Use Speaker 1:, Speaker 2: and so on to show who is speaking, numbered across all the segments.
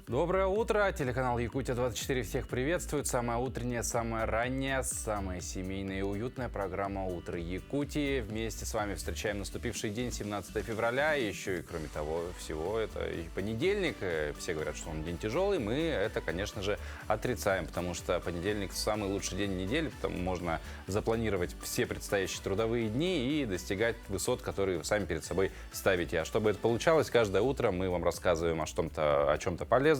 Speaker 1: Доброе утро! Телеканал Якутия-24 всех приветствует. Самая утренняя, самая ранняя, самая семейная и уютная программа «Утро Якутии». Вместе с вами встречаем наступивший день, 17 февраля. И еще и, кроме того всего, это и понедельник. Все говорят, что он день тяжелый. Мы это, конечно же, отрицаем, потому что понедельник – самый лучший день недели. Потому можно запланировать все предстоящие трудовые дни и достигать высот, которые вы сами перед собой ставите. А чтобы это получалось, каждое утро мы вам рассказываем о чем-то полезном,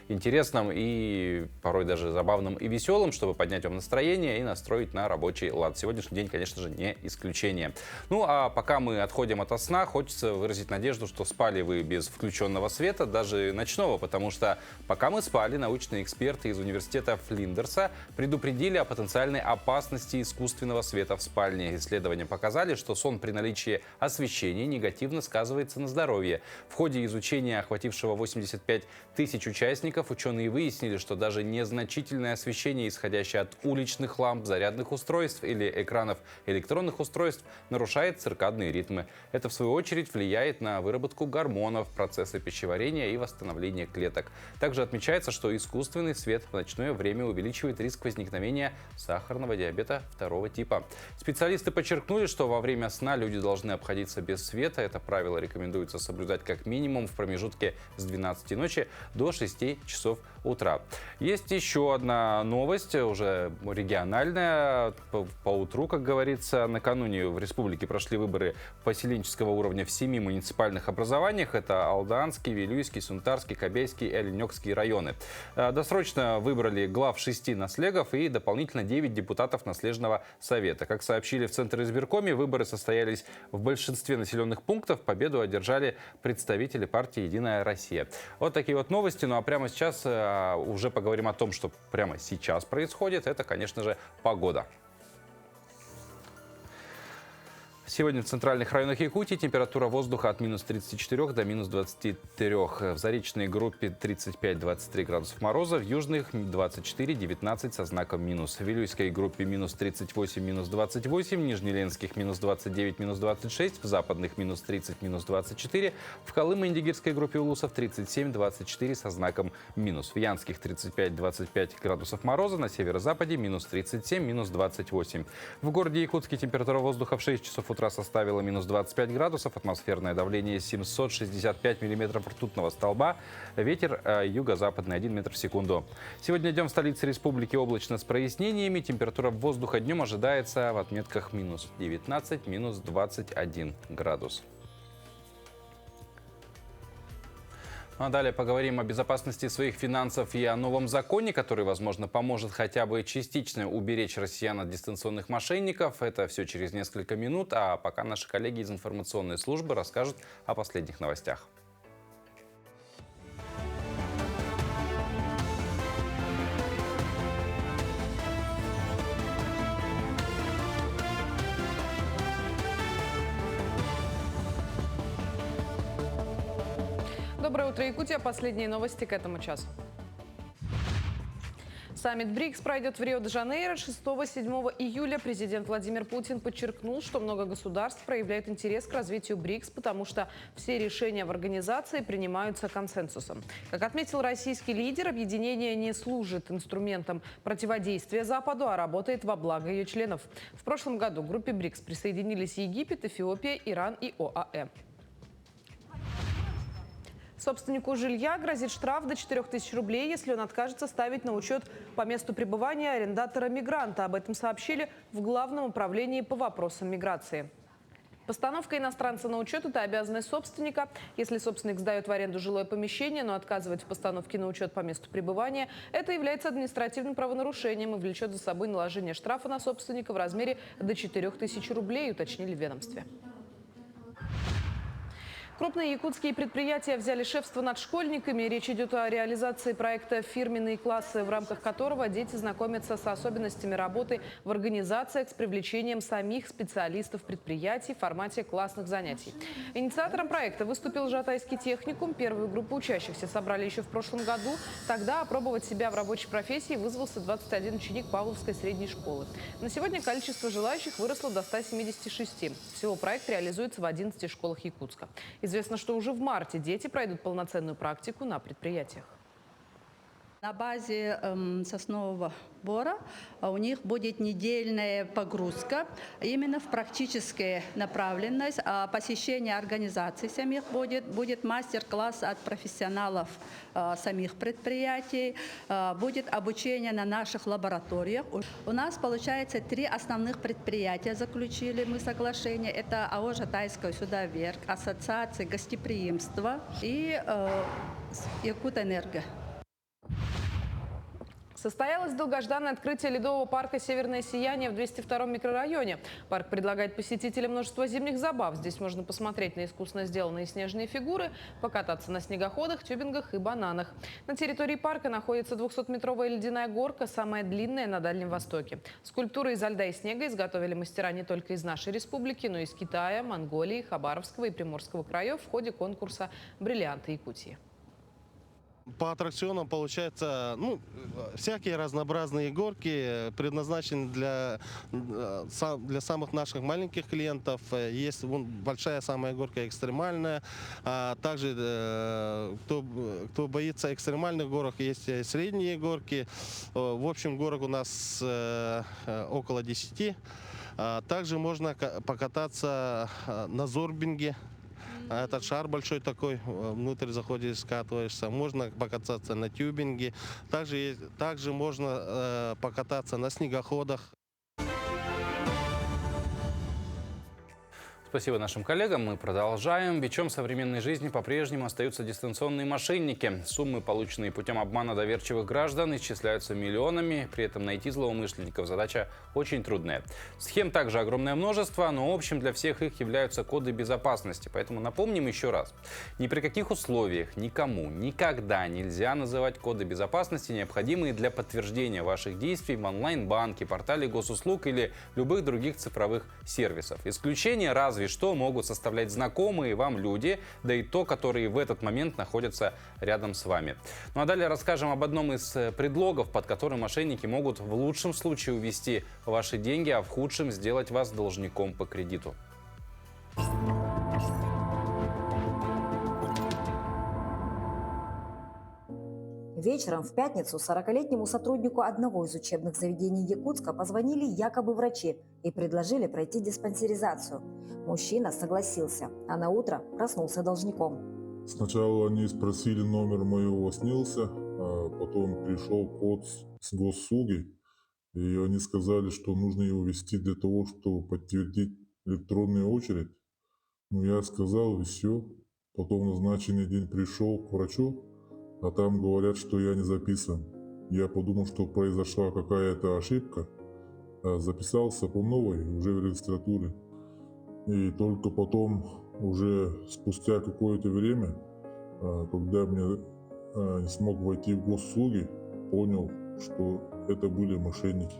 Speaker 1: интересном и порой даже забавным и веселым, чтобы поднять вам настроение и настроить на рабочий лад. Сегодняшний день, конечно же, не исключение. Ну а пока мы отходим ото сна, хочется выразить надежду, что спали вы без включенного света, даже ночного, потому что пока мы спали, научные эксперты из университета Флиндерса предупредили о потенциальной опасности искусственного света в спальне. Исследования показали, что сон при наличии освещения негативно сказывается на здоровье. В ходе изучения, охватившего 85 тысяч участников, ученые выяснили, что даже незначительное освещение, исходящее от уличных ламп, зарядных устройств или экранов электронных устройств, нарушает циркадные ритмы. Это, в свою очередь, влияет на выработку гормонов, процессы пищеварения и восстановления клеток. Также отмечается, что искусственный свет в ночное время увеличивает риск возникновения сахарного диабета второго типа. Специалисты подчеркнули, что во время сна люди должны обходиться без света. Это правило рекомендуется соблюдать как минимум в промежутке с 12 ночи до 6 часов утра. Есть еще одна новость, уже региональная. По утру, как говорится, накануне в республике прошли выборы поселенческого уровня в 7 муниципальных образованиях. Это Алданский, Вилюйский, Сунтарский, Кобейский и Оленёкский районы. Досрочно выбрали глав 6 наслегов и дополнительно 9 депутатов наследного совета. Как сообщили в Центре избиркоме, выборы состоялись в большинстве населенных пунктов. Победу одержали представители партии «Единая Россия». Вот такие вот новости. Ну а прямо сейчас уже поговорим о том, что прямо сейчас происходит. Это, конечно же, погода. Сегодня в центральных районах Якутии температура воздуха от минус 34 до минус 23. В заречной группе 35-23 градусов мороза, в южных 24-19 со знаком минус. В Вилюйской группе минус 38, минус 28, в Нижнеленских минус 29, минус 26, в западных минус 30, минус 24, в Колымо-Индигирской группе улусов 37-24 со знаком минус. В Янских 35-25 градусов мороза, на северо-западе минус 37, минус 28. В городе Якутске температура воздуха в 6 часов утра составила минус 25 градусов, атмосферное давление 765 миллиметров ртутного столба, ветер юго-западный 1 метр в секунду. Сегодня днем в столице республики облачно с прояснениями, температура воздуха днем ожидается в отметках минус 19, минус 21 градус. А далее поговорим о безопасности своих финансов и о новом законе, который, возможно, поможет хотя бы частично уберечь россиян от дистанционных мошенников. Это все через несколько минут, а пока наши коллеги из информационной службы расскажут о последних новостях.
Speaker 2: Доброе утро, Якутия. Последние новости к этому часу. Саммит БРИКС пройдет в Рио-де-Жанейро 6-7 июля. Президент Владимир Путин подчеркнул, что много государств проявляют интерес к развитию БРИКС, потому что все решения в организации принимаются консенсусом. Как отметил российский лидер, объединение не служит инструментом противодействия Западу, а работает во благо ее членов. В прошлом году к группе БРИКС присоединились Египет, Эфиопия, Иран и ОАЭ. Собственнику жилья грозит штраф до 4000 рублей, если он откажется ставить на учет по месту пребывания арендатора-мигранта. Об этом сообщили в Главном управлении по вопросам миграции. Постановка иностранца на учет – это обязанность собственника. Если собственник сдает в аренду жилое помещение, но отказывает в постановке на учет по месту пребывания, это является административным правонарушением и влечет за собой наложение штрафа на собственника в размере до 4000 рублей, уточнили в ведомстве. Крупные якутские предприятия взяли шефство над школьниками. Речь идет о реализации проекта «Фирменные классы», в рамках которого дети знакомятся с особенностями работы в организациях с привлечением самих специалистов предприятий в формате классных занятий. Инициатором проекта выступил Жатайский техникум. Первую группу учащихся собрали еще в прошлом году. Тогда опробовать себя в рабочей профессии вызвался 21 ученик Павловской средней школы. На сегодня количество желающих выросло до 176. Всего проект реализуется в 11 школах Якутска. Известно, что уже в марте дети пройдут полноценную практику на предприятиях.
Speaker 3: На базе соснового бора у них будет недельная погрузка именно в практическую направленность. Посещение организаций самих будет мастер-класс от профессионалов самих предприятий, будет обучение на наших лабораториях. У нас, получается, 3 основных предприятия заключили мы соглашение. Это АО «Жатайская судоверк», Ассоциация гостеприимства и Якутэнерго.
Speaker 2: Состоялось долгожданное открытие ледового парка «Северное сияние» в 202-м микрорайоне. Парк предлагает посетителям множество зимних забав. Здесь можно посмотреть на искусно сделанные снежные фигуры, покататься на снегоходах, тюбингах и бананах. На территории парка находится 200-метровая ледяная горка, самая длинная на Дальнем Востоке. Скульптуры изо льда и снега изготовили мастера не только из нашей республики, но и из Китая, Монголии, Хабаровского и Приморского краев в ходе конкурса «Бриллианты Якутии».
Speaker 4: По аттракционам получается, всякие разнообразные горки, предназначены для самых наших маленьких клиентов. Есть большая самая горка экстремальная. Также, кто боится экстремальных горок, есть средние горки. В общем, горок у нас около 10. Также можно покататься на зорбинге. Этот шар большой такой, внутрь заходишь, скатываешься. Можно покататься на тюбинге. Также можно покататься на снегоходах.
Speaker 1: Спасибо нашим коллегам. Мы продолжаем. Бичом современной жизни по-прежнему остаются дистанционные мошенники. Суммы, полученные путем обмана доверчивых граждан, исчисляются миллионами. При этом найти злоумышленников задача очень трудная. Схем также огромное множество, но общим для всех их являются коды безопасности. Поэтому напомним еще раз. Ни при каких условиях, никому, никогда нельзя называть коды безопасности, необходимые для подтверждения ваших действий в онлайн-банке, портале госуслуг или любых других цифровых сервисов. Исключение разве что могут составлять знакомые вам люди, да и то, которые в этот момент находятся рядом с вами. Ну а далее расскажем об одном из предлогов, под которым мошенники могут в лучшем случае увести ваши деньги, а в худшем сделать вас должником по кредиту.
Speaker 5: Вечером в пятницу 40-летнему сотруднику одного из учебных заведений Якутска позвонили якобы врачи и предложили пройти диспансеризацию. Мужчина согласился, а на утро проснулся должником.
Speaker 6: Сначала они спросили номер моего снился, а потом пришел код с госуслуги, и они сказали, что нужно его ввести для того, чтобы подтвердить электронную очередь. Я сказал, и все. Потом в назначенный день пришел к врачу, а там говорят, что я не записан. Я подумал, что произошла какая-то ошибка. Записался по новой, уже в регистратуре. И только потом, уже спустя какое-то время, когда я не смог войти в госуслуги, понял, что это были мошенники.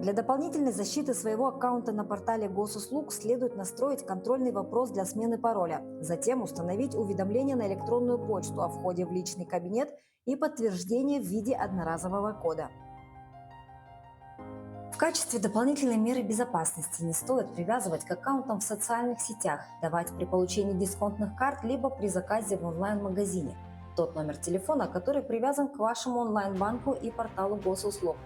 Speaker 5: Для дополнительной защиты своего аккаунта на портале госуслуг следует настроить контрольный вопрос для смены пароля, затем установить уведомление на электронную почту о входе в личный кабинет и подтверждение в виде одноразового кода. В качестве дополнительной меры безопасности не стоит привязывать к аккаунтам в социальных сетях, давать при получении дисконтных карт либо при заказе в онлайн-магазине тот номер телефона, который привязан к вашему онлайн-банку и порталу госуслуг.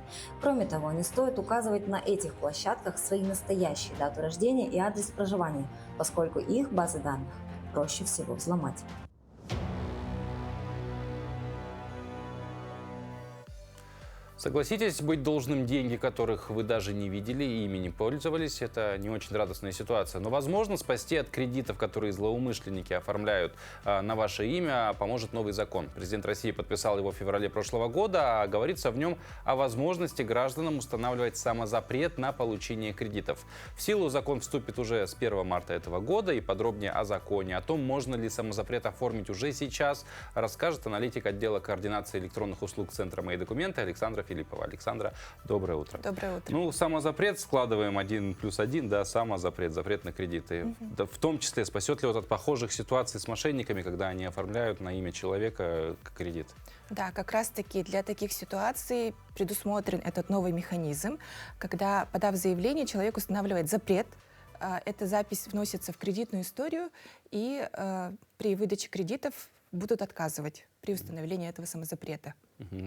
Speaker 5: Кроме того, не стоит указывать на этих площадках свои настоящие дату рождения и адрес проживания, поскольку их базы данных проще всего взломать.
Speaker 1: Согласитесь, быть должным деньги, которых вы даже не видели и ими не пользовались, это не очень радостная ситуация. Но, возможно, спасти от кредитов, которые злоумышленники оформляют на ваше имя, поможет новый закон. Президент России подписал его в феврале прошлого года, а говорится в нем о возможности гражданам устанавливать самозапрет на получение кредитов. В силу закон вступит уже с 1 марта этого года, и подробнее о законе, о том, можно ли самозапрет оформить уже сейчас, расскажет аналитик отдела координации электронных услуг Центра «Мои документы» Александра Филиппова. Александра, доброе утро.
Speaker 7: Доброе утро.
Speaker 1: Ну, самозапрет складываем 1+1, да, самозапрет, запрет на кредиты. Да, в том числе спасет ли от похожих ситуаций с мошенниками, когда они оформляют на имя человека кредит?
Speaker 7: Да, как раз-таки для таких ситуаций предусмотрен этот новый механизм, когда, подав заявление, человек устанавливает запрет. Эта запись вносится в кредитную историю, и при выдаче кредитов будут отказывать при установлении этого самозапрета.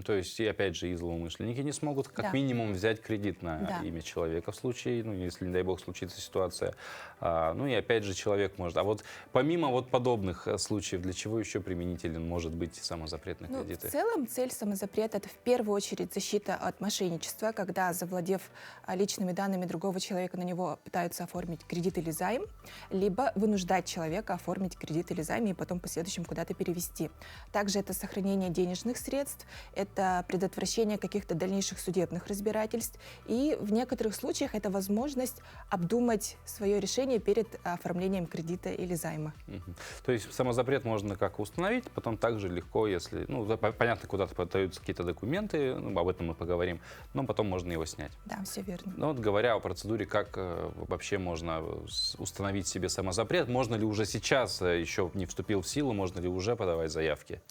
Speaker 1: То есть, и опять же, и злоумышленники не смогут как
Speaker 7: Да.
Speaker 1: минимум взять кредит на
Speaker 7: Да.
Speaker 1: имя человека в случае, ну, если, не дай бог, случится ситуация. Ну и опять же, человек может. А вот помимо вот подобных случаев, для чего еще применителен может быть самозапрет на
Speaker 7: Ну,
Speaker 1: кредиты?
Speaker 7: в целом цель самозапрета — это в первую очередь защита от мошенничества, когда, завладев личными данными другого человека, на него пытаются оформить кредит или займ, либо вынуждать человека оформить кредит или займ и потом в последующем куда-то перевести. Также это сохранение денежных средств, это предотвращение каких-то дальнейших судебных разбирательств, и в некоторых случаях это возможность обдумать свое решение перед оформлением кредита или займа.
Speaker 1: То есть самозапрет можно как установить, потом также легко, если, ну, понятно, куда-то подаются какие-то документы, ну, об этом мы поговорим, но потом можно его снять.
Speaker 7: Да, все верно.
Speaker 1: Ну, вот говоря о процедуре, как вообще можно установить себе самозапрет, можно ли уже сейчас, еще не вступил в силу, можно ли уже подавать заявки?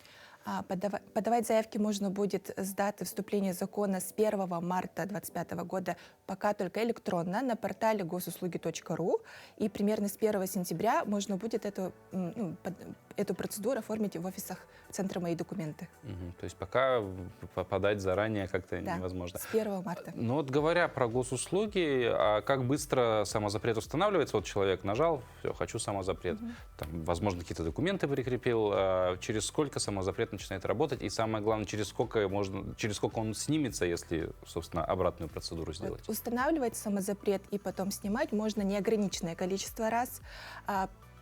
Speaker 7: Подавать заявки можно будет с даты вступления закона с 1 марта 2025 года, пока только электронно, на портале госуслуги.ру. И примерно с 1 сентября можно будет эту процедуру оформить в офисах Центра «Мои документы».
Speaker 1: То есть пока подать заранее как-то
Speaker 7: Да,
Speaker 1: невозможно.
Speaker 7: с 1 марта.
Speaker 1: Ну вот говоря про госуслуги, а как быстро самозапрет устанавливается? Вот человек нажал, все, хочу самозапрет. Там, возможно, какие-то документы прикрепил. Через сколько самозапрет начинает работать? И самое главное, через сколько он снимется, если, собственно, обратную процедуру сделать?
Speaker 7: Вот, устанавливать самозапрет и потом снимать можно неограниченное количество раз.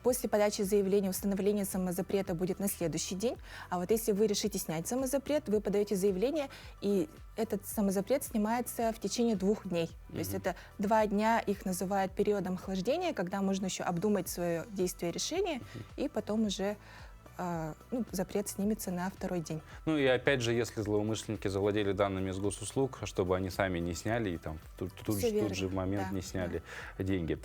Speaker 7: После подачи заявления установление самозапрета будет на следующий день. А вот если вы решите снять самозапрет, вы подаете заявление, и этот самозапрет снимается в течение 2 дней. То есть это 2 дня, их называют периодом охлаждения, когда можно еще обдумать свое действие, решение, и потом уже запрет снимется на 2-й день.
Speaker 1: Ну и опять же, если злоумышленники завладели данными с госуслуг, чтобы они сами не сняли и там тут же в момент
Speaker 7: Да,
Speaker 1: не сняли деньги.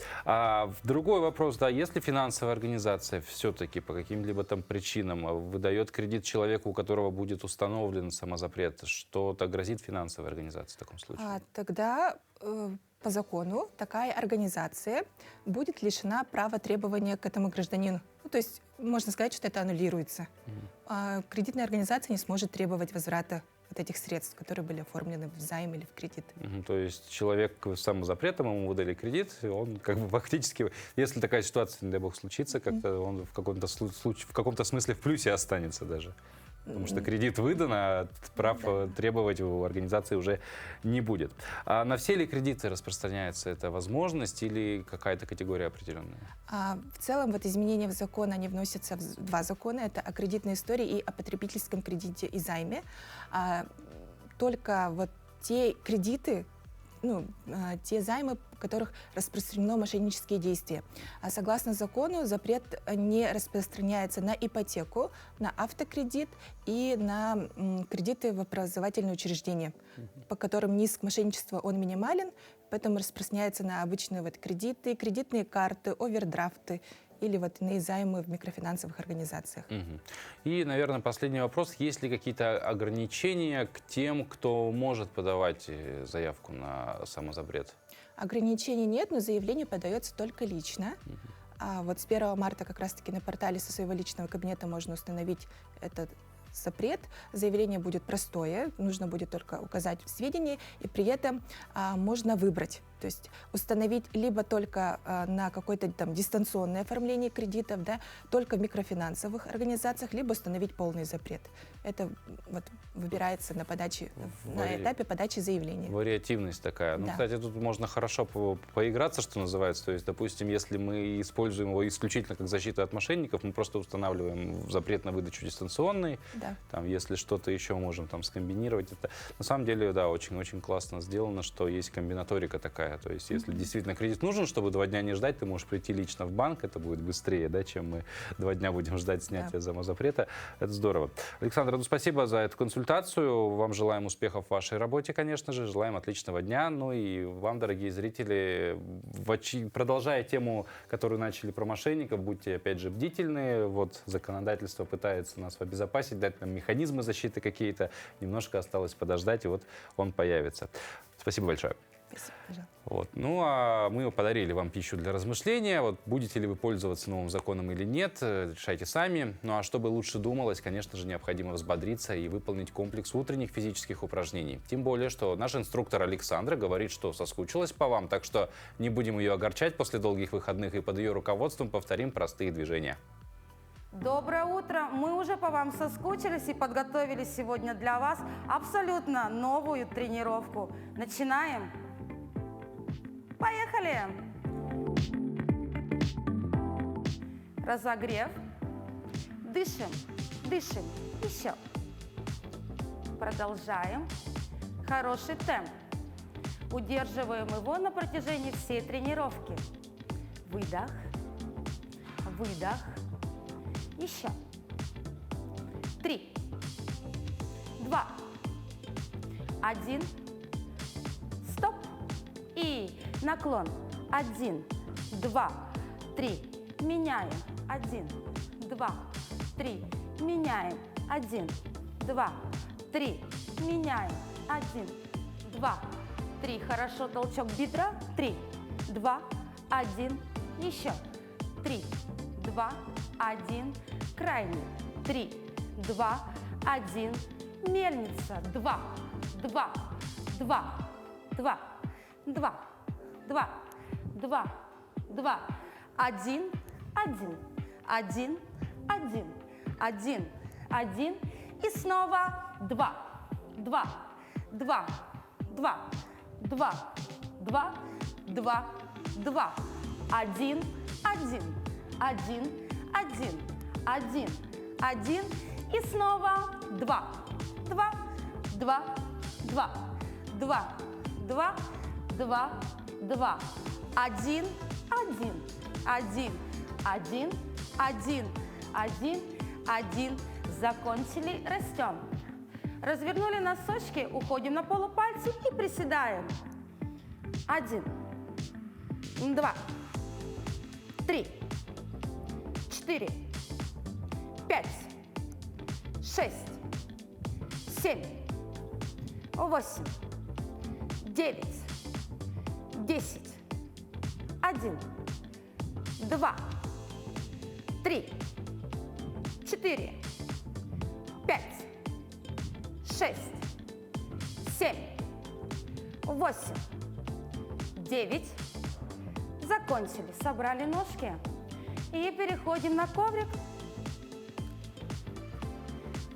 Speaker 1: Другой вопрос, да, если финансовая организация все-таки по каким-либо там причинам выдает кредит человеку, у которого будет установлен самозапрет, что-то грозит финансовой организации в таком случае?
Speaker 7: Тогда по закону такая организация будет лишена права требования к этому гражданину. Ну, то есть можно сказать, что это аннулируется. Кредитная организация не сможет требовать возврата вот этих средств, которые были оформлены в займ или в кредит.
Speaker 1: То есть человек с самозапретом, ему выдали кредит, и он как бы фактически, если такая ситуация, не дай бог, случится, как-то он в каком-то смысле в плюсе останется даже. Потому что кредит выдан, а прав требовать у организации уже не будет. А на все ли кредиты распространяется эта возможность или какая-то категория определенная?
Speaker 7: В целом вот изменения в закон, они вносятся в 2 закона. Это о кредитной истории и о потребительском кредите и займе. Только вот те кредиты, те займы, в которых распространено мошеннические действия. Согласно закону, запрет не распространяется на ипотеку, на автокредит и на кредиты в образовательные учреждения, по которым риск мошенничества он минимален, поэтому распространяется на обычные кредиты, кредитные карты, овердрафты или иные займы в микрофинансовых организациях.
Speaker 1: И, наверное, последний вопрос. Есть ли какие-то ограничения к тем, кто может подавать заявку на самозапрет?
Speaker 7: Ограничений нет, но заявление подается только лично. Вот с 1 марта как раз-таки на портале со своего личного кабинета можно установить этот запрет. Заявление будет простое, нужно будет только указать сведения, и при этом можно выбрать. То есть установить либо только на какое-то там дистанционное оформление кредитов, да, только в микрофинансовых организациях, либо установить полный запрет. Это выбирается на этапе подачи заявления.
Speaker 1: Вариативность такая.
Speaker 7: Да.
Speaker 1: Кстати, тут можно хорошо поиграться, что называется. То есть, допустим, если мы используем его исключительно как защиту от мошенников, мы просто устанавливаем запрет на выдачу дистанционный.
Speaker 7: Да.
Speaker 1: Там, если что-то еще можем там скомбинировать. Это на самом деле, да, очень-очень классно сделано, что есть комбинаторика такая. То есть, если действительно кредит нужен, чтобы 2 дня не ждать, ты можешь прийти лично в банк, это будет быстрее, да, чем мы 2 дня будем ждать снятия самозапрета. Это здорово. Александр, спасибо за эту консультацию. Вам желаем успехов в вашей работе, конечно же. Желаем отличного дня. Ну и вам, дорогие зрители, продолжая тему, которую начали про мошенников, будьте, опять же, бдительны. Вот законодательство пытается нас обезопасить, дать нам механизмы защиты какие-то. Немножко осталось подождать, и вот он появится. Спасибо большое.
Speaker 7: Спасибо, пожалуйста.
Speaker 1: Вот. Ну, а мы подарили вам пищу для размышления. Вот будете ли вы пользоваться новым законом или нет, решайте сами. Ну, а чтобы лучше думалось, конечно же, необходимо взбодриться и выполнить комплекс утренних физических упражнений. Тем более, что наш инструктор Александра говорит, что соскучилась по вам, так что не будем ее огорчать после долгих выходных и под ее руководством повторим простые движения.
Speaker 8: Доброе утро! Мы уже по вам соскучились и подготовили сегодня для вас абсолютно новую тренировку. Начинаем! Поехали! Разогрев. Дышим, дышим. Еще. Продолжаем. Хороший темп. Удерживаем его на протяжении всей тренировки. Выдох. Выдох. Еще. 3, 2, 1. Стоп. И наклон. 1, 2, 3. Меняем. 1, 2, 3. Меняем. 1, 2, 3. Меняем. 1, 2, 3. Хорошо. Толчок бедра. 3, 2, 1. Еще. 3, 2, 1. Крайний. 3, 2, 1. Мельница. 2, 2, 2, 2, 2, 2, 2, 2, 1, 1, 1, 1, 1, 1. И снова 2, 2, 2, 2, 2, 2, 2, 2, 1, 1, 1, 1, 1, 1. И снова 2, 2, 2, 2, 2, 2, 2, 2, 1, 1, 1, 1, 1, 1, 1. Закончили, растем. Развернули носочки, уходим на полупальцы и приседаем. 1, 2, 3, 4, 5, 6, 7, 8, 9, 10, 1, 2, 3, 4, 5, 6, 7, 8, 9. Закончили. Собрали ножки. И переходим на коврик.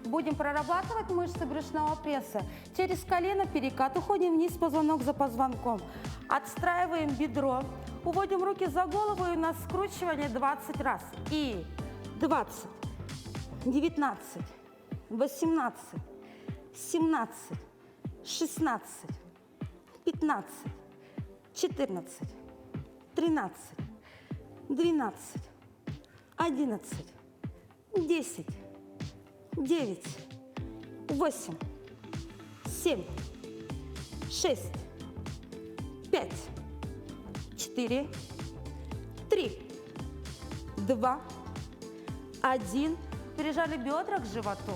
Speaker 8: Будем прорабатывать мышцы брюшного пресса. Через колено перекат. Уходим вниз, позвонок за позвонком. Отстраиваем бедро. Уводим руки за голову и на скручивание 20 раз. И 20, 19, 18, 17, 16, 15, 14, 13, 12, 11, 10, 9, 8, 7, 6, 5, 4, 3, 2, 1. Прижали бедра к животу.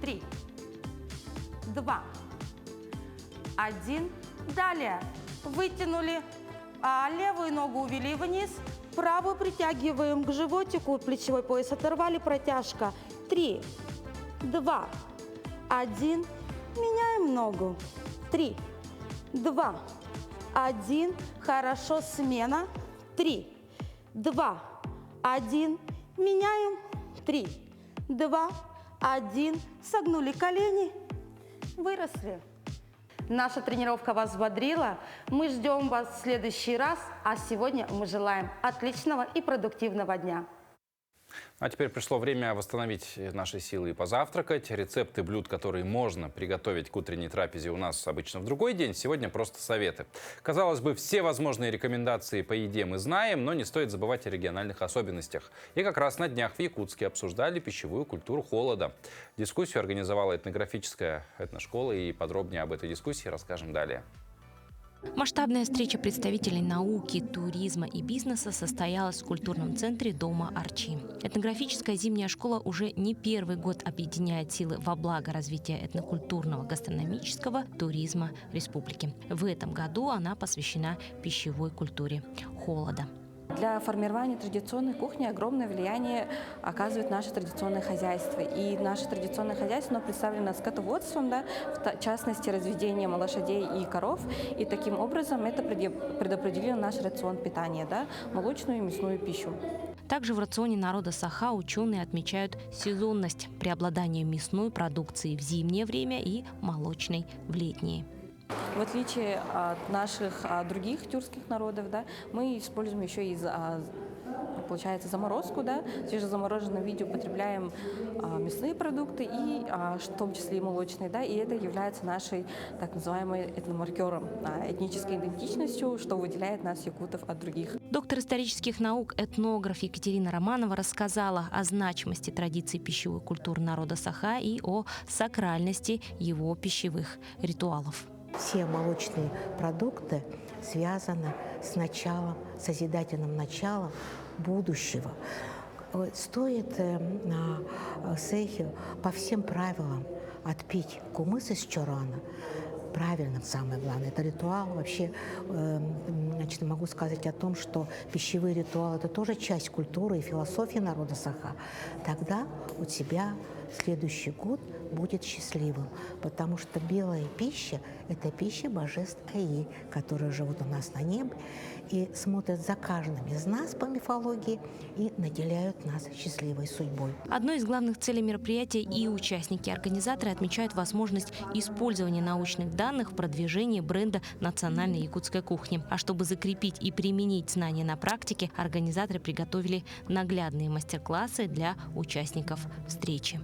Speaker 8: 3, 2, 1. Далее вытянули левую ногу, увели вниз, правую притягиваем к животику, плечевой пояс оторвали, протяжка. 3, 2, 1. Меняем ногу. 3, 2, 1. Хорошо, смена. 3, 2, 1. Меняем. 3, 2, 1. Согнули колени. Выросли. Наша тренировка вас взбодрила. Мы ждем вас в следующий раз. А сегодня мы желаем отличного и продуктивного дня.
Speaker 1: А теперь пришло время восстановить наши силы и позавтракать. Рецепты блюд, которые можно приготовить к утренней трапезе, у нас обычно в другой день. Сегодня просто советы. Казалось бы, все возможные рекомендации по еде мы знаем, но не стоит забывать о региональных особенностях. И как раз на днях в Якутске обсуждали пищевую культуру холода. Дискуссию организовала этнографическая этношкола, и подробнее об этой дискуссии расскажем далее.
Speaker 9: Масштабная встреча представителей науки, туризма и бизнеса состоялась в культурном центре дома Арчи. Этнографическая зимняя школа уже не первый год объединяет силы во благо развития этнокультурного, гастрономического туризма республики. В этом году она посвящена пищевой культуре холода.
Speaker 10: Для формирования традиционной кухни огромное влияние оказывает наше традиционное хозяйство. И наше традиционное хозяйство представлено скотоводством, да, в частности, разведением лошадей и коров. И таким образом это предопределило наш рацион питания, да, молочную и мясную пищу.
Speaker 9: Также в рационе народа Саха ученые отмечают сезонность, преобладание мясной продукции в зимнее время и молочной в летнее.
Speaker 10: В отличие от наших других тюркских народов, да, мы используем еще и получается заморозку, да, в свежезамороженном виде употребляем мясные продукты и в том числе и молочные, да, и это является нашей так называемой этномаркером, этнической идентичностью, что выделяет нас, якутов, от других.
Speaker 9: Доктор исторических наук, этнограф Екатерина Романова рассказала о значимости традиций пищевой культуры народа Саха и о сакральности его пищевых ритуалов.
Speaker 11: Все молочные продукты связаны с началом, созидательным началом будущего. Стоит на сехе по всем правилам отпить кумыс из чорана. Правильно, самое главное, это ритуал. Вообще, значит, могу сказать о том, что пищевые ритуалы – это тоже часть культуры и философии народа Саха. Тогда у тебя следующий год будет счастливым, потому что белая пища – это пища божеств Аи, которые живут у нас на небе и смотрят за каждым из нас по мифологии и наделяют нас счастливой судьбой.
Speaker 9: Одной из главных целей мероприятия и участники-организаторы отмечают возможность использования научных данных в продвижении бренда национальной якутской кухни. А чтобы закрепить и применить знания на практике, организаторы приготовили наглядные мастер-классы для участников встречи.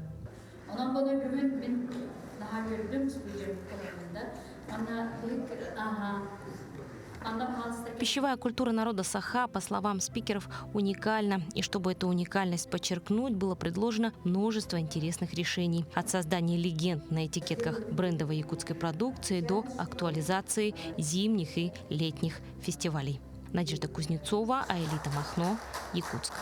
Speaker 9: Пищевая культура народа Саха, по словам спикеров, уникальна. И чтобы эту уникальность подчеркнуть, было предложено множество интересных решений. От создания легенд на этикетках брендовой якутской продукции до актуализации зимних и летних фестивалей. Надежда Кузнецова, Аэлита Махно, Якутск.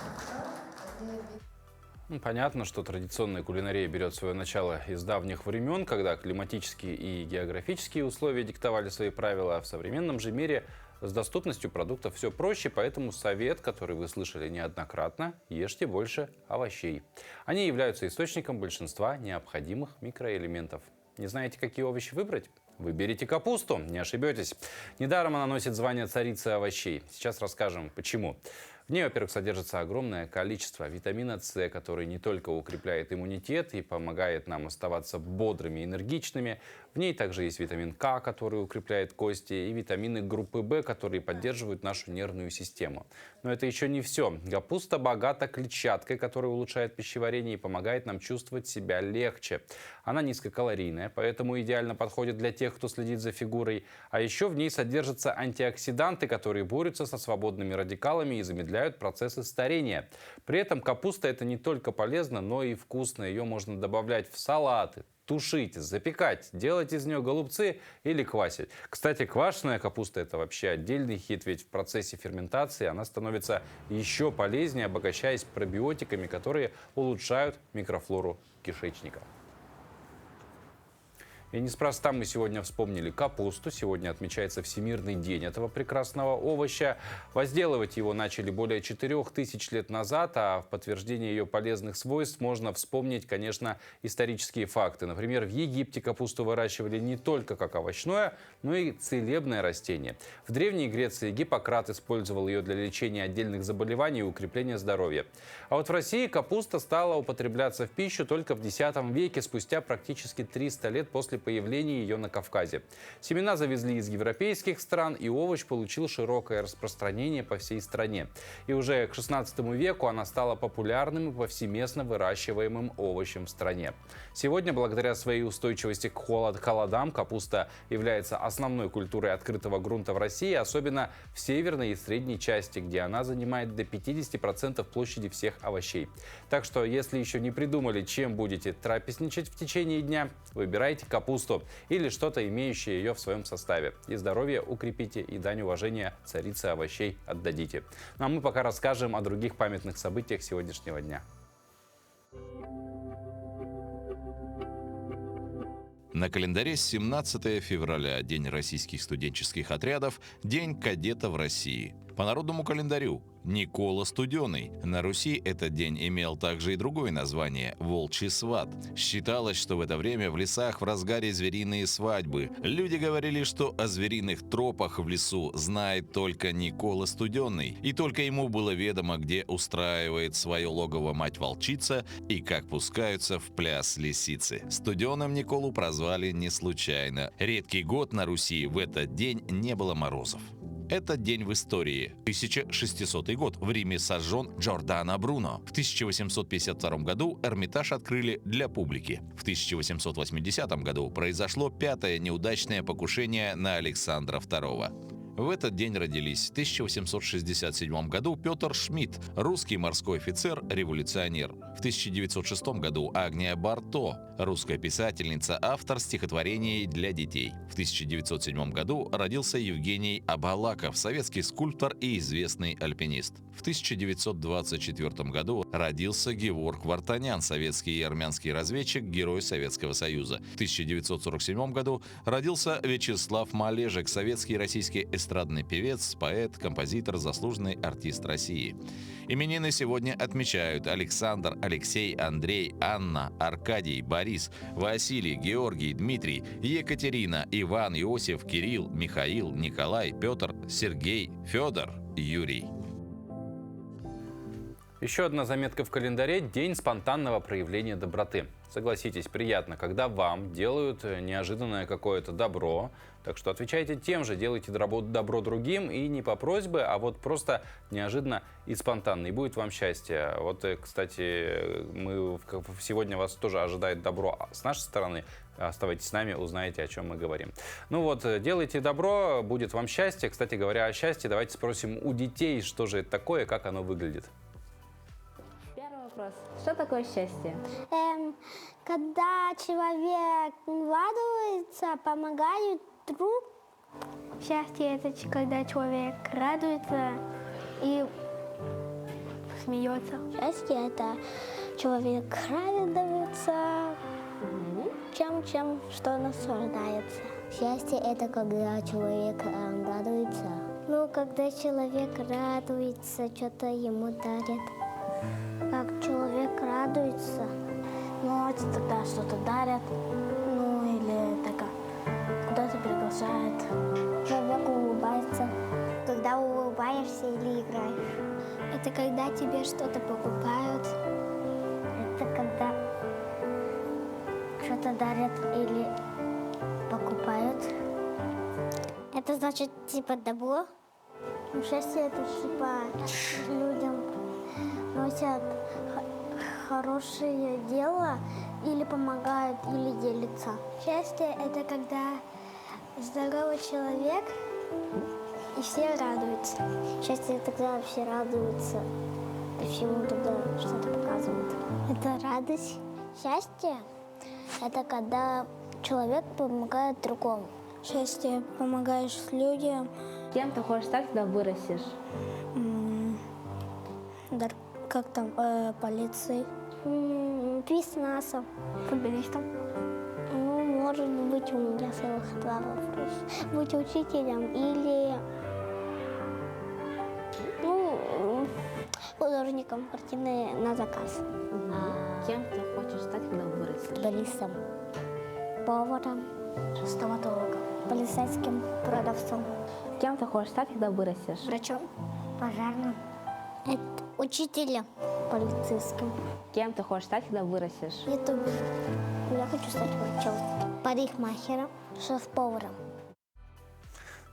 Speaker 1: Понятно, что традиционная кулинария берет свое начало из давних времен, когда климатические и географические условия диктовали свои правила, а в современном же мире с доступностью продуктов все проще, поэтому совет, который вы слышали неоднократно, ешьте больше овощей. Они являются источником большинства необходимых микроэлементов. Не знаете, какие овощи выбрать? Выберите капусту, не ошибетесь. Недаром она носит звание царицы овощей. Сейчас расскажем, почему. В ней, во-первых, содержится огромное количество витамина С, который не только укрепляет иммунитет и помогает нам оставаться бодрыми и энергичными. В ней также есть витамин К, который укрепляет кости, и витамины группы В, которые поддерживают нашу нервную систему. Но это еще не все. Капуста богата клетчаткой, которая улучшает пищеварение и помогает нам чувствовать себя легче. Она низкокалорийная, поэтому идеально подходит для тех, кто следит за фигурой. А еще в ней содержатся антиоксиданты, которые борются со свободными радикалами и замедляют процессы старения. При этом капуста – это не только полезно, но и вкусно. Ее можно добавлять в салаты, тушить, запекать, делать из нее голубцы или квасить. Кстати, квашеная капуста – это вообще отдельный хит, ведь в процессе ферментации она становится еще полезнее, обогащаясь пробиотиками, которые улучшают микрофлору кишечника. И неспроста мы сегодня вспомнили капусту. Сегодня отмечается Всемирный день этого прекрасного овоща. Возделывать его начали более 4000 лет назад, а в подтверждение ее полезных свойств можно вспомнить, конечно, исторические факты. Например, в Египте капусту выращивали не только как овощное, но и целебное растение. В Древней Греции Гиппократ использовал ее для лечения отдельных заболеваний и укрепления здоровья. А вот в России капуста стала употребляться в пищу только в X веке, спустя практически 300 лет после появления ее на Кавказе. Семена завезли из европейских стран, и овощ получил широкое распространение по всей стране. И уже к XVI веку она стала популярным и повсеместно выращиваемым овощем в стране. Сегодня, благодаря своей устойчивости к холодам, капуста является основной культурой открытого грунта в России, особенно в северной и средней части, где она занимает до 50% площади всех овощей. Так что, если еще не придумали, чем будете трапезничать в течение дня, выбирайте капусту капусту или что-то, имеющее ее в своем составе. И здоровье укрепите, и дань уважения царице овощей отдадите. Ну а мы пока расскажем о других памятных событиях сегодняшнего дня.
Speaker 12: На календаре 17 февраля – День российских студенческих отрядов, День кадета в России. По народному календарю – Никола Студеный. На Руси этот день имел также и другое название – Волчий сват. Считалось, что в это время в лесах в разгаре звериные свадьбы. Люди говорили, что о звериных тропах в лесу знает только Никола Студеный, и только ему было ведомо, где устраивает свое логово мать-волчица и как пускаются в пляс лисицы. Студеным Николу прозвали не случайно. Редкий год на Руси в этот день не было морозов. Этот день в истории. 1600 год. В Риме сожжен Джордано Бруно. В 1852 году Эрмитаж открыли для публики. В 1880 году произошло 5-е неудачное покушение на Александра II. В этот день родились в 1867 году Петр Шмидт, русский морской офицер, революционер. В 1906 году Агния Барто, русская писательница, автор стихотворений для детей. В 1907 году родился Евгений Абалаков, советский скульптор и известный альпинист. В 1924 году родился Геворг Вартанян, советский и армянский разведчик, герой Советского Союза. В 1947 году родился Вячеслав Малежик, советский и российский эстрадный певец, поэт, композитор, заслуженный артист России. Именины сегодня отмечают Александр, Алексей, Андрей, Анна, Аркадий, Борис, Василий, Георгий, Дмитрий, Екатерина, Иван, Иосиф, Кирилл, Михаил, Николай, Петр, Сергей, Федор, Юрий.
Speaker 1: Еще одна заметка в календаре – День спонтанного проявления доброты. Согласитесь, приятно, когда вам делают неожиданное какое-то добро. Так что отвечайте тем же, делайте добро другим, и не по просьбе, а вот просто неожиданно и спонтанно. И будет вам счастье. Вот, кстати, сегодня вас тоже ожидает добро с нашей стороны. Оставайтесь с нами, узнаете, о чем мы говорим. Ну вот, делайте добро, будет вам счастье. Кстати говоря о счастье, давайте спросим у детей, что же это такое, как оно выглядит.
Speaker 13: Первый вопрос. Что такое счастье?
Speaker 14: Когда человек радуется, помогает другу. Счастье – это когда человек радуется и смеется. Счастье – это человек радуется чем что наслаждается. Счастье – это когда человек радуется. Ну, когда человек радуется, что-то ему дарят. Как человек радуется, ну, это тогда что-то дарят, ну, или так, куда-то приглашают. Человек улыбается. Когда улыбаешься или играешь. Это когда тебе что-то покупают. Это когда что-то дарят или покупают. Это значит, типа, добро. Счастье – это, типа, людям носят хорошее дело или помогают, или делятся. Счастье – это когда здоровый человек и все радуются. Счастье – это когда все радуются и всему тогда что-то показывают. Это радость. Счастье – это когда человек помогает другому. Счастье – помогаешь людям.
Speaker 13: Кем ты хочешь стать, когда вырастешь?
Speaker 14: Как там, полицией, спецназом, футболистом. Ну, может быть, у меня целых два вопроса. Быть учителем или художником картины на заказ.
Speaker 13: Кем ты хочешь стать, когда вырастешь?
Speaker 14: Футболистом, поваром, стоматологом, полицейским, продавцом.
Speaker 13: Кем ты хочешь стать, когда вырастешь?
Speaker 14: Врачом, пожарным. Учителем, полицейским.
Speaker 13: Кем ты хочешь стать, когда вырастешь?
Speaker 14: Ютубер. Я хочу стать врачом, парикмахером, шеф-поваром.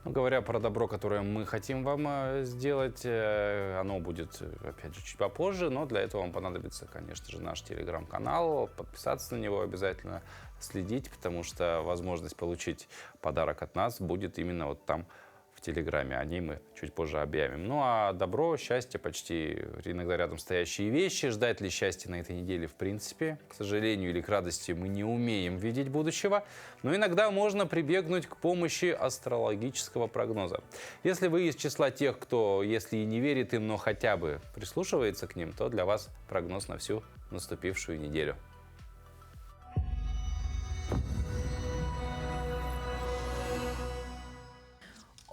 Speaker 1: Ну, говоря про добро, которое мы хотим вам сделать, оно будет, опять же, чуть попозже, но для этого вам понадобится, конечно же, наш телеграм-канал, подписаться на него обязательно, следить, потому что возможность получить подарок от нас будет именно вот там в Телеграме. О ней мы чуть позже объявим. Ну а добро, счастье, почти иногда рядом стоящие вещи. Ждать ли счастья на этой неделе в принципе? К сожалению или к радости мы не умеем видеть будущего. Но иногда можно прибегнуть к помощи астрологического прогноза. Если вы из числа тех, кто, если и не верит им, но хотя бы прислушивается к ним, то для вас прогноз на всю наступившую неделю.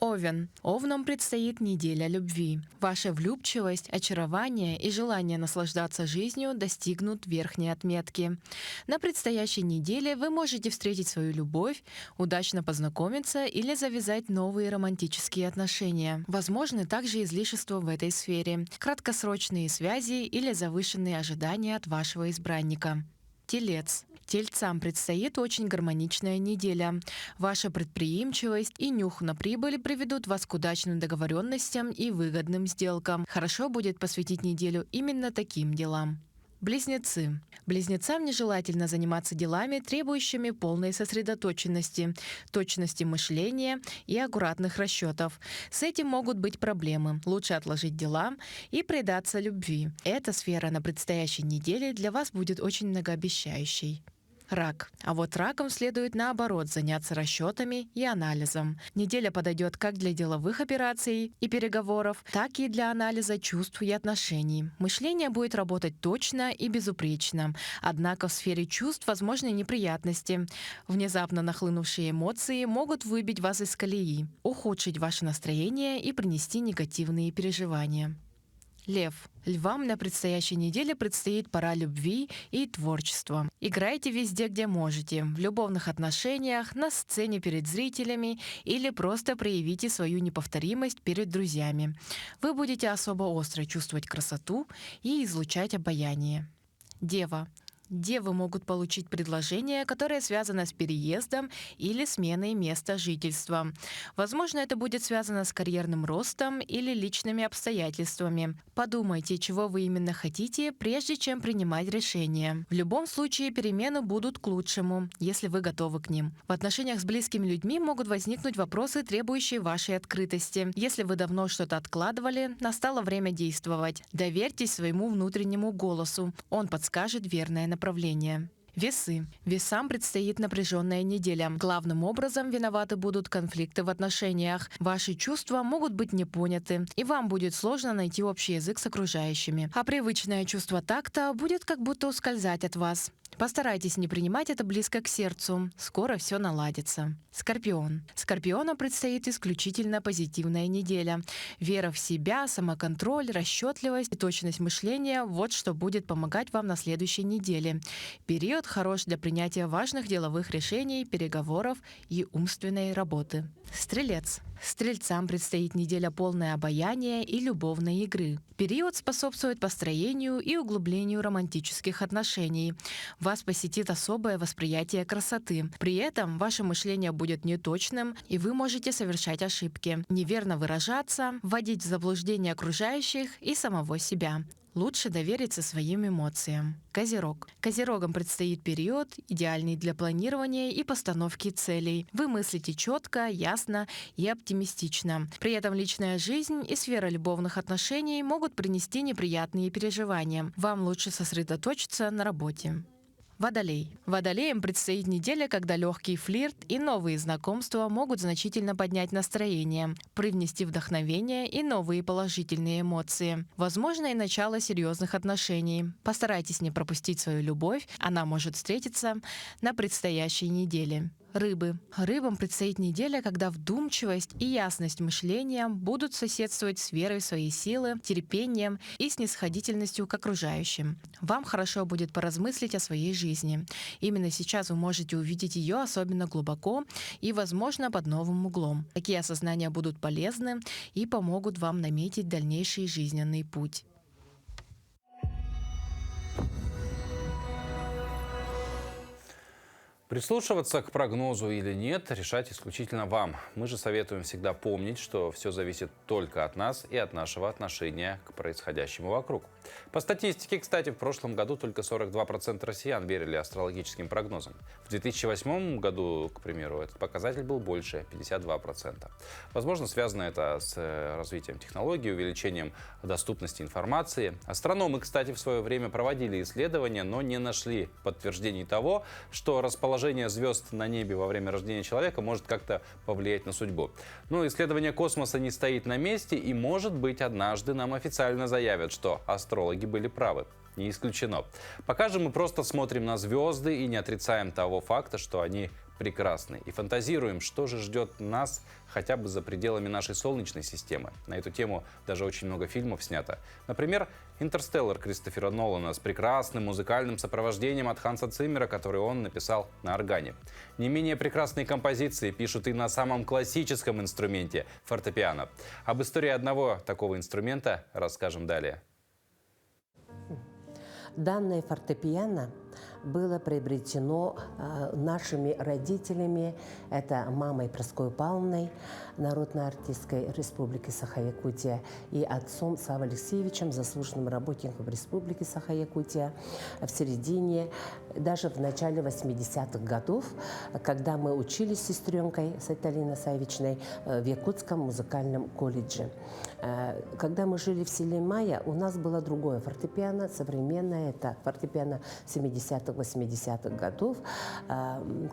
Speaker 15: Овен. Овнам предстоит неделя любви. Ваша влюбчивость, очарование и желание наслаждаться жизнью достигнут верхней отметки. На предстоящей неделе вы можете встретить свою любовь, удачно познакомиться или завязать новые романтические отношения. Возможны также излишества в этой сфере, краткосрочные связи или завышенные ожидания от вашего избранника. Телец. Тельцам предстоит очень гармоничная неделя. Ваша предприимчивость и нюх на прибыль приведут вас к удачным договоренностям и выгодным сделкам. Хорошо будет посвятить неделю именно таким делам. Близнецы. Близнецам нежелательно заниматься делами, требующими полной сосредоточенности, точности мышления и аккуратных расчетов. С этим могут быть проблемы. Лучше отложить дела и предаться любви. Эта сфера на предстоящей неделе для вас будет очень многообещающей. Рак. А вот ракам следует, наоборот, заняться расчетами и анализом. Неделя подойдет как для деловых операций и переговоров, так и для анализа чувств и отношений. Мышление будет работать точно и безупречно. Однако в сфере чувств возможны неприятности. Внезапно нахлынувшие эмоции могут выбить вас из колеи, ухудшить ваше настроение и принести негативные переживания. Лев. Львам на предстоящей неделе предстоит пора любви и творчества. Играйте везде, где можете, в любовных отношениях, на сцене перед зрителями или просто проявите свою неповторимость перед друзьями. Вы будете особо остро чувствовать красоту и излучать обаяние. Дева. Девы могут получить предложение, которое связано с переездом или сменой места жительства. Возможно, это будет связано с карьерным ростом или личными обстоятельствами. Подумайте, чего вы именно хотите, прежде чем принимать решение. В любом случае, перемены будут к лучшему, если вы готовы к ним. В отношениях с близкими людьми могут возникнуть вопросы, требующие вашей открытости. Если вы давно что-то откладывали, настало время действовать. Доверьтесь своему внутреннему голосу. Он подскажет верное направление. Весы. Весам предстоит напряженная неделя. Главным образом виноваты будут конфликты в отношениях. Ваши чувства могут быть не поняты, и вам будет сложно найти общий язык с окружающими. А привычное чувство такта будет как будто ускользать от вас. Постарайтесь не принимать это близко к сердцу. Скоро все наладится. Скорпион. Скорпионам предстоит исключительно позитивная неделя. Вера в себя, самоконтроль, расчетливость и точность мышления – вот что будет помогать вам на следующей неделе. Период хорош для принятия важных деловых решений, переговоров и умственной работы. Стрелец. Стрельцам предстоит неделя полная обаяния и любовной игры. Период способствует построению и углублению романтических отношений. Вас посетит особое восприятие красоты. При этом ваше мышление будет неточным, и вы можете совершать ошибки, неверно выражаться, вводить в заблуждение окружающих и самого себя. Лучше довериться своим эмоциям. Козерог. Козерогам предстоит период, идеальный для планирования и постановки целей. Вы мыслите четко, ясно и оптимистично. При этом личная жизнь и сфера любовных отношений могут принести неприятные переживания. Вам лучше сосредоточиться на работе. Водолей. Водолеям предстоит неделя, когда легкий флирт и новые знакомства могут значительно поднять настроение, привнести вдохновение и новые положительные эмоции. Возможно и начало серьезных отношений. Постарайтесь не пропустить свою любовь, она может встретиться на предстоящей неделе. Рыбы. Рыбам предстоит неделя, когда вдумчивость и ясность мышления будут соседствовать с верой в свои силы, терпением и снисходительностью к окружающим. Вам хорошо будет поразмыслить о своей жизни. Именно сейчас вы можете увидеть ее особенно глубоко и, возможно, под новым углом. Такие осознания будут полезны и помогут вам наметить дальнейший жизненный путь.
Speaker 1: Прислушиваться к прогнозу или нет, решать исключительно вам. Мы же советуем всегда помнить, что все зависит только от нас и от нашего отношения к происходящему вокруг. По статистике, кстати, в прошлом году только 42% россиян верили астрологическим прогнозам. В 2008 году, к примеру, этот показатель был больше – 52%. Возможно, связано это с развитием технологий, увеличением доступности информации. Астрономы, кстати, в свое время проводили исследования, но не нашли подтверждений того, что расположение звезд на небе во время рождения человека может как-то повлиять на судьбу. Но исследование космоса не стоит на месте, и, может быть, однажды нам официально заявят, что астрологи были правы. Не исключено. Пока же мы просто смотрим на звезды и не отрицаем того факта, что они прекрасны. И фантазируем, что же ждет нас хотя бы за пределами нашей Солнечной системы. На эту тему даже очень много фильмов снято. Например, «Интерстеллар» Кристофера Нолана с прекрасным музыкальным сопровождением от Ханса Циммера, который он написал на органе. Не менее прекрасные композиции пишут и на самом классическом инструменте – фортепиано. Об истории одного такого инструмента расскажем далее.
Speaker 16: Данное фортепиано было приобретено нашими родителями, это мамой Проской Павловной, народной артисткой Республики Саха-Якутия, и отцом Савой Алексеевичем, заслуженным работником Республики Саха-Якутия, в середине, даже в начале 80-х годов, когда мы учились с сестренкой, с Эталиной Савичной, в Якутском музыкальном колледже. Когда мы жили в селе Майя, у нас было другое фортепиано, современное, это фортепиано 70-х, 80-х годов.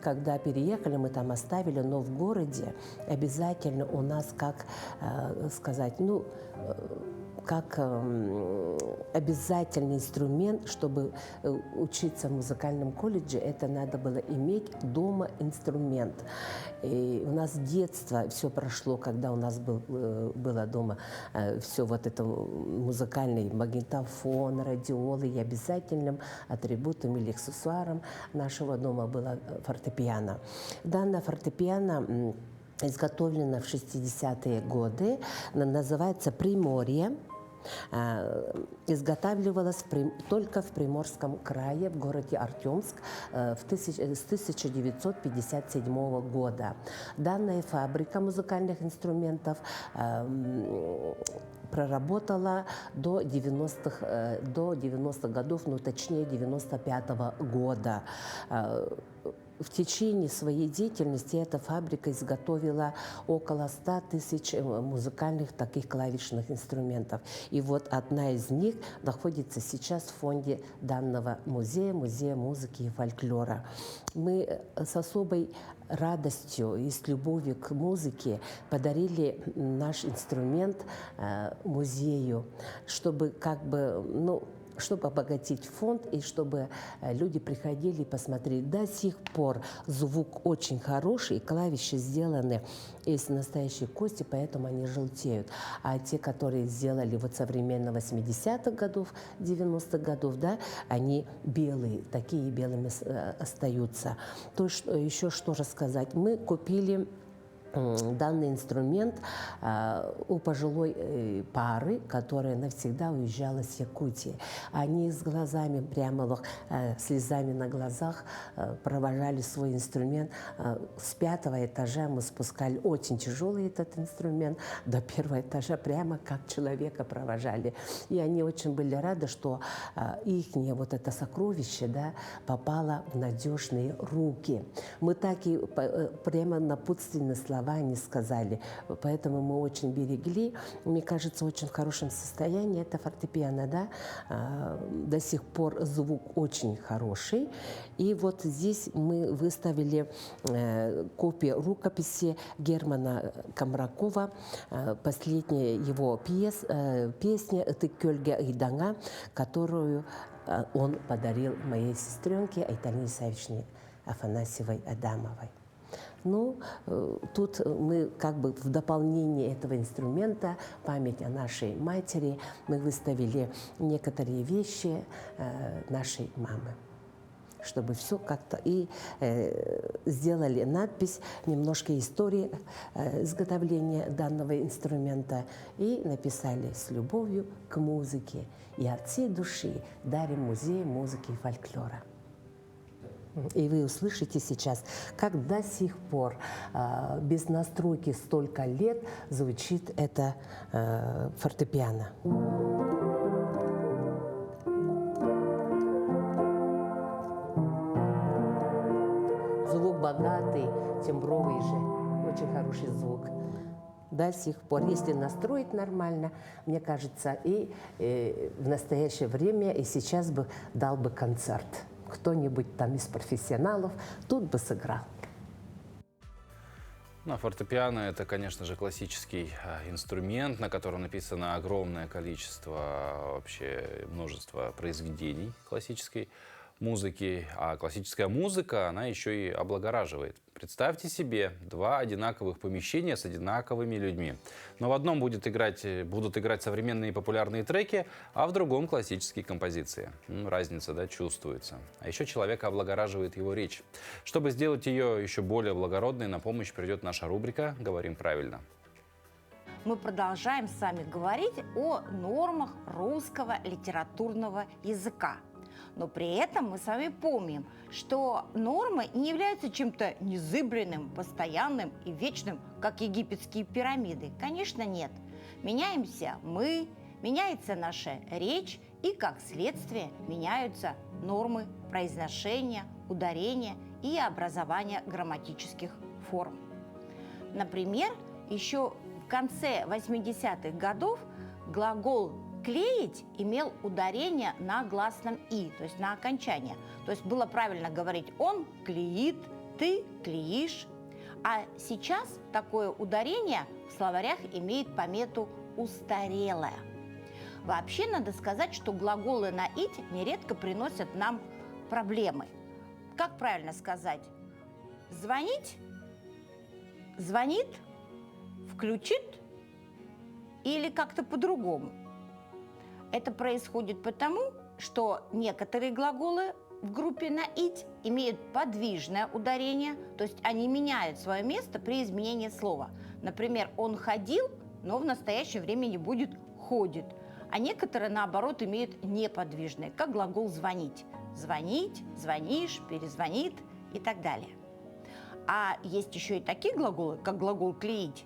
Speaker 16: Когда переехали, мы там оставили, но в городе обязательно у нас, как сказать, ну, как обязательный инструмент, чтобы учиться в музыкальном колледже, это надо было иметь дома инструмент. И у нас с детства все прошло, когда у нас было дома все вот это музыкальный магнитофон, радиолы, и обязательным атрибутом или аксессуаром нашего дома было фортепиано. Данное фортепиано изготовлено в 60-е годы, называется «Приморье». Изготавливалась только в Приморском крае, в городе Артемск, с 1957 года. Данная фабрика музыкальных инструментов проработала до 90-х годов, ну точнее 95-го года. В течение своей деятельности эта фабрика изготовила около 100 тысяч музыкальных таких клавишных инструментов. И вот одна из них находится сейчас в фонде данного музея, Музея музыки и фольклора. Мы с особой радостью и с любовью к музыке подарили наш инструмент музею, чтобы как бы, ну, чтобы обогатить фонд и чтобы люди приходили и посмотрели. До сих пор звук очень хороший, клавиши сделаны из настоящей кости, поэтому они желтеют. А те, которые сделали вот современно 80-х годов, 90-х годов, да, они белые, такие белыми остаются. То, что, еще что рассказать. Мы купили данный инструмент у пожилой пары, которая навсегда уезжала с Якутии. Они с глазами, прямо слезами на глазах провожали свой инструмент. С 5-го этажа мы спускали очень тяжелый этот инструмент, до 1-го этажа прямо как человека провожали. И они очень были рады, что их вот это сокровище, да, попало в надежные руки. Мы так и прямо напутственные слова не сказали, поэтому мы очень берегли. Мне кажется, очень в хорошем состоянии это фортепиано, да, до сих пор звук очень хороший. И вот здесь мы выставили копию рукописи Германа Камракова, последняя его песня «Ты кёльга идanga», которую он подарил моей сестренке Айталине Савичне Афанасьевой Адамовой. Ну, тут мы как бы в дополнение этого инструмента, память о нашей матери, мы выставили некоторые вещи нашей мамы, чтобы все как-то и сделали надпись, немножко истории изготовления данного инструмента и написали «С любовью к музыке и от всей души дарим Музей музыки и фольклора». И вы услышите сейчас, как до сих пор без настройки столько лет звучит это фортепиано. Звук богатый, тембровый же, очень хороший звук. До сих пор, если настроить нормально, мне кажется, и в настоящее время, и сейчас бы дал бы концерт. Кто-нибудь там из профессионалов тут бы сыграл.
Speaker 1: Ну, фортепиано – это, конечно же, классический инструмент, на котором написано огромное количество, вообще множество произведений классической музыки. А классическая музыка, она еще и облагораживает. Представьте себе два одинаковых помещения с одинаковыми людьми. Но в одном будут играть современные популярные треки, а в другом классические композиции. Разница, да, чувствуется. А еще человека облагораживает его речь. Чтобы сделать ее еще более благородной, на помощь придет наша рубрика «Говорим правильно».
Speaker 17: Мы продолжаем с вами говорить о нормах русского литературного языка. Но при этом мы с вами помним, что нормы не являются чем-то незыблемым, постоянным и вечным, как египетские пирамиды. Конечно, нет. Меняемся мы, меняется наша речь, и, как следствие, меняются нормы произношения, ударения и образования грамматических форм. Например, еще в конце 80-х годов глагол «клеить» имел ударение на гласном «и», то есть на окончание. То есть было правильно говорить «он клеит», «ты клеишь». А сейчас такое ударение в словарях имеет помету «устарелое». Вообще, надо сказать, что глаголы на «ить» нередко приносят нам проблемы. Как правильно сказать? Звонить? Звонит? Включит? Или как-то по-другому? Это происходит потому, что некоторые глаголы в группе на «ить» имеют подвижное ударение, то есть они меняют свое место при изменении слова. Например, «он ходил», но в настоящее время не будет «ходит». А некоторые, наоборот, имеют неподвижное, как глагол «звонить». Звонить, звонишь, перезвонит и так далее. А есть еще и такие глаголы, как глагол «клеить»,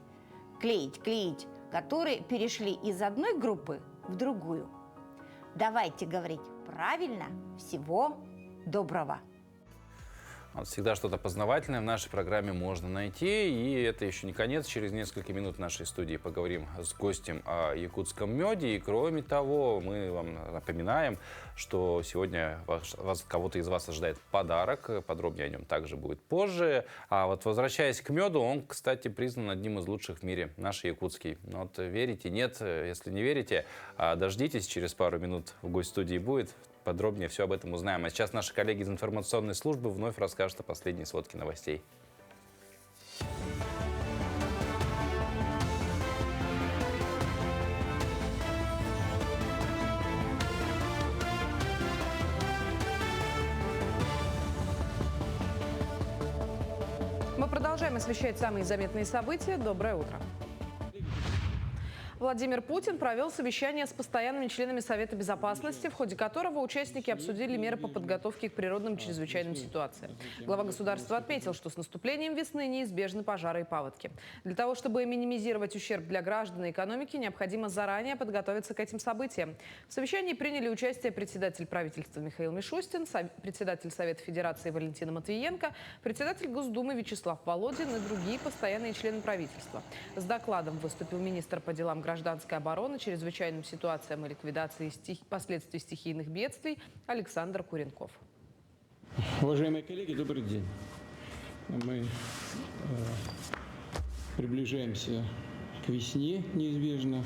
Speaker 17: «клеить», «клеить», которые перешли из одной группы в другую. Давайте говорить правильно. Всего доброго.
Speaker 1: Вот всегда что-то познавательное в нашей программе можно найти. И это еще не конец. Через несколько минут в нашей студии поговорим с гостем о якутском меде. И кроме того, мы вам напоминаем, что сегодня кого-то из вас ожидает подарок. Подробнее о нем также будет позже. А вот возвращаясь к меду, он, кстати, признан одним из лучших в мире. Наш якутский. Вот верите, нет? Если не верите, дождитесь. Через пару минут в гость-студии будет. Подробнее все об этом узнаем. А сейчас наши коллеги из информационной службы вновь расскажут о последней сводке новостей.
Speaker 2: Мы продолжаем освещать самые заметные события. Доброе утро. Владимир Путин провел совещание с постоянными членами Совета Безопасности, в ходе которого участники обсудили меры по подготовке к природным чрезвычайным ситуациям. Глава государства отметил, что с наступлением весны неизбежны пожары и паводки. Для того, чтобы минимизировать ущерб для граждан и экономики, необходимо заранее подготовиться к этим событиям. В совещании приняли участие председатель правительства Михаил Мишустин, председатель Совета Федерации Валентина Матвиенко, председатель Госдумы Вячеслав Володин и другие постоянные члены правительства. С докладом выступил министр по делам гражданской обороны, чрезвычайным ситуациям и ликвидации последствий стихийных бедствий Александр Куренков.
Speaker 18: Уважаемые коллеги, добрый день. Мы приближаемся к весне неизбежно.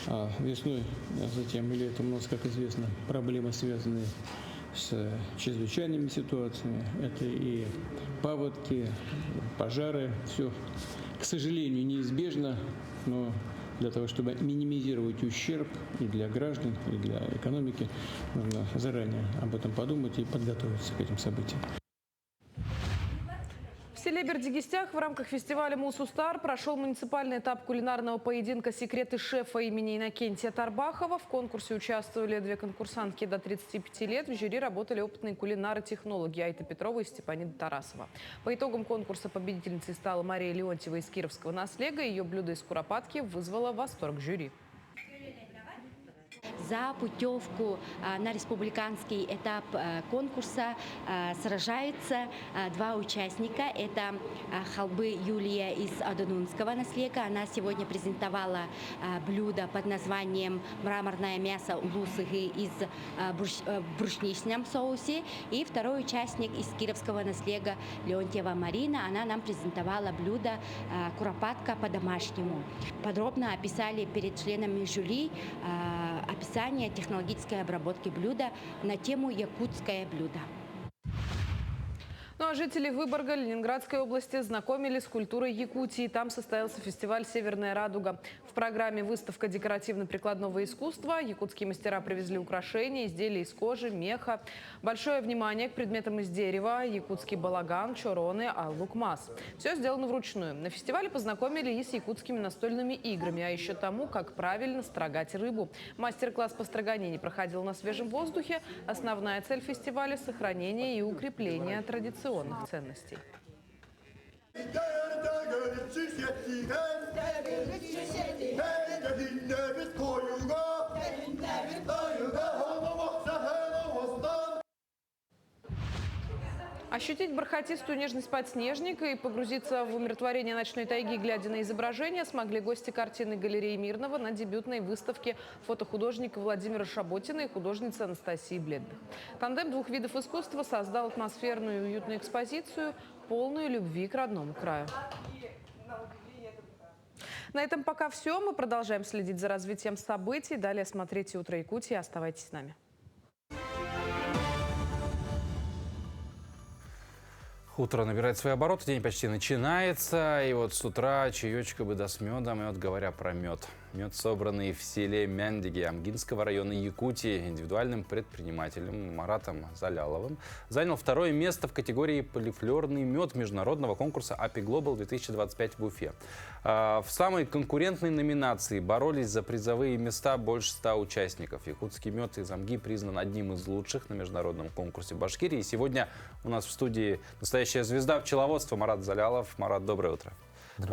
Speaker 18: А весной, а затем и летом у нас, как известно, проблемы, связанные с чрезвычайными ситуациями. Это и паводки, пожары. Все, к сожалению, неизбежно, но для того, чтобы минимизировать ущерб и для граждан, и для экономики, нужно заранее об этом подумать и подготовиться к этим событиям.
Speaker 2: В селе Бердигистях в рамках фестиваля «Мусустар» прошел муниципальный этап кулинарного поединка «Секреты шефа» имени Иннокентия Тарбахова. В конкурсе участвовали две конкурсантки до 35 лет. В жюри работали опытные кулинары-технологи Айта Петрова и Степанида Тарасова. По итогам конкурса победительницей стала Мария Леонтьева из Кировского наслега. Ее блюдо из куропатки вызвало восторг жюри.
Speaker 19: За путевку на республиканский этап конкурса сражаются два участника. Это Халбы Юлия из Адонунского наслега. Она сегодня презентовала блюдо под названием «Мраморное мясо улусыгы» из брусничном соусе. И второй участник из Кировского наслега Леонтьева Марина. Она нам презентовала блюдо «Куропатка по-домашнему». Подробно описали перед членами жюри описание технологической обработки блюда на тему «Якутское блюдо».
Speaker 2: Ну а жители Выборга Ленинградской области знакомились с культурой Якутии. Там состоялся фестиваль «Северная радуга». В программе выставка декоративно-прикладного искусства. Якутские мастера привезли украшения, изделия из кожи, меха. Большое внимание к предметам из дерева. Якутский балаган, чороны, алукмас. Все сделано вручную. На фестивале познакомили и с якутскими настольными играми, а еще тому, как правильно строгать рыбу. Мастер-класс по строганине проходил на свежем воздухе. Основная цель фестиваля – сохранение и укрепление традиционных ценностей. Ощутить бархатистую нежность подснежника и погрузиться в умиротворение ночной тайги, глядя на изображения, смогли гости картины галереи Мирного на дебютной выставке фотохудожника Владимира Шаботина и художницы Анастасии Бледных. Тандем двух видов искусства создал атмосферную и уютную экспозицию, полную любви к родному краю. На этом пока все. Мы продолжаем следить за развитием событий. Далее смотрите «Утро Якутии». Оставайтесь с нами.
Speaker 1: Утро набирает свои обороты, день почти начинается, и вот с утра чаечка бы да с медом, и вот говоря про мед. Мед, собранный в селе Мяндиги Амгинского района Якутии индивидуальным предпринимателем Маратом Заляловым, занял второе место в категории «Полифлерный мед» международного конкурса API Global 2025 в Уфе. В самой конкурентной номинации боролись за призовые места больше 100 участников. Якутский мед из Амги признан одним из лучших на международном конкурсе в Башкирии. И сегодня у нас в студии настоящая звезда пчеловодства Марат Залялов. Марат, доброе утро.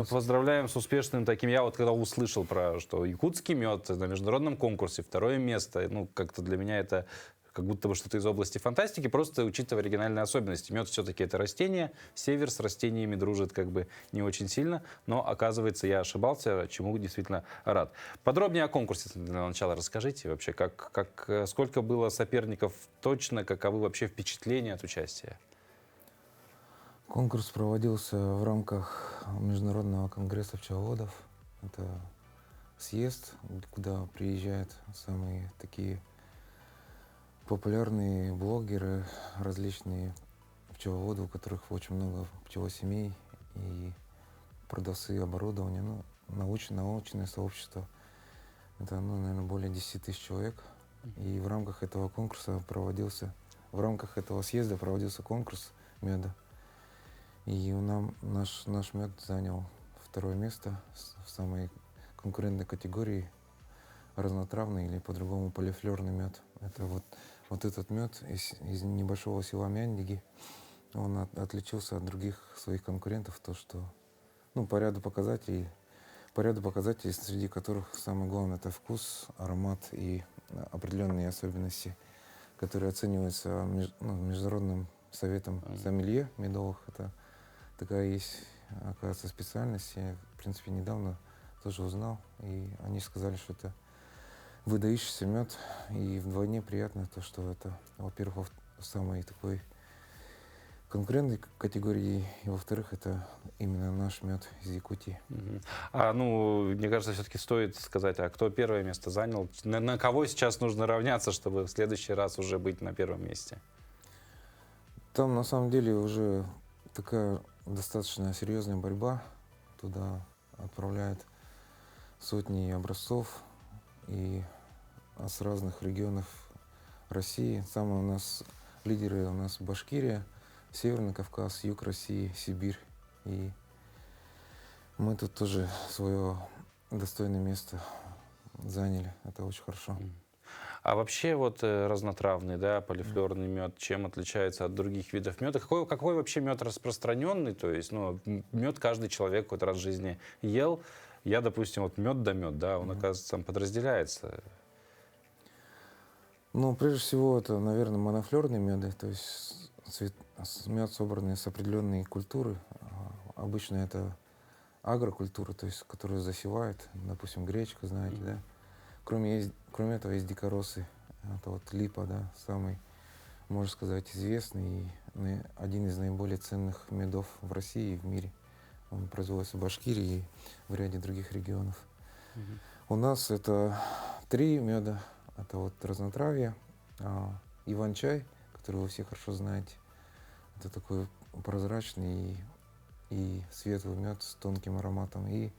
Speaker 1: Поздравляем с успешным таким. Я вот когда услышал про, что якутский мед на международном конкурсе второе место, ну как-то для меня это как будто бы что-то из области фантастики, просто учитывая оригинальные особенности. Мед все-таки это растение, север с растениями дружит как бы не очень сильно, но оказывается я ошибался, чему действительно рад. Подробнее о конкурсе для начала расскажите вообще, сколько было соперников точно, каковы вообще впечатления от участия?
Speaker 20: Конкурс проводился в рамках Международного конгресса пчеловодов. Это съезд, куда приезжают самые такие популярные блогеры, различные пчеловоды, у которых очень много пчелосемей и продавцы оборудования, научное сообщество. Это, наверное, более 10 тысяч человек. И в рамках этого съезда проводился конкурс меда. И наш мед занял второе место в самой конкурентной категории разнотравный или по-другому полифлерный мед. Это вот этот мед из небольшого села Мяндиги, он отличился от других своих конкурентов, то что по ряду показателей, среди которых самое главное это вкус, аромат и определенные особенности, которые оцениваются международным советом сомелье медовых. Это такая есть, оказывается, специальность. Я, в принципе, недавно тоже узнал, и они сказали, что это выдающийся мед, и вдвойне приятно то, что это, во-первых, в самой такой конкурентной категории, и во-вторых, это именно наш мед из Якутии.
Speaker 1: Мне кажется, все-таки стоит сказать, а кто первое место занял, на кого сейчас нужно равняться, чтобы в следующий раз уже быть на первом месте?
Speaker 20: Там, на самом деле, уже такая достаточно серьезная борьба. Туда отправляют сотни образцов и с разных регионов России. Самые у нас лидеры Башкирия, Северный Кавказ, юг России, Сибирь И мы тут тоже свое достойное место заняли. Это очень хорошо.
Speaker 1: А вообще вот разнотравный, да, полифлорный мед, чем отличается от других видов меда? Какой вообще мед распространенный? То есть, ну, мед каждый человек хоть раз в жизни ел. Я, допустим, вот мед да мед, да, он, оказывается, там подразделяется.
Speaker 20: Ну, прежде всего, это, наверное, монофлорные меды, то есть мед, собранный с определенной культуры. Обычно это агрокультура, то есть, которую засевают, допустим, гречка, знаете, да. Кроме этого, есть дикоросы. Это вот липа, да, самый, можно сказать, известный и один из наиболее ценных медов в России и в мире. Он производится в Башкирии и в ряде других регионов. У нас это 3 меда. Это вот разнотравье, иван-чай, который вы все хорошо знаете. Это такой прозрачный и светлый мед с тонким ароматом. И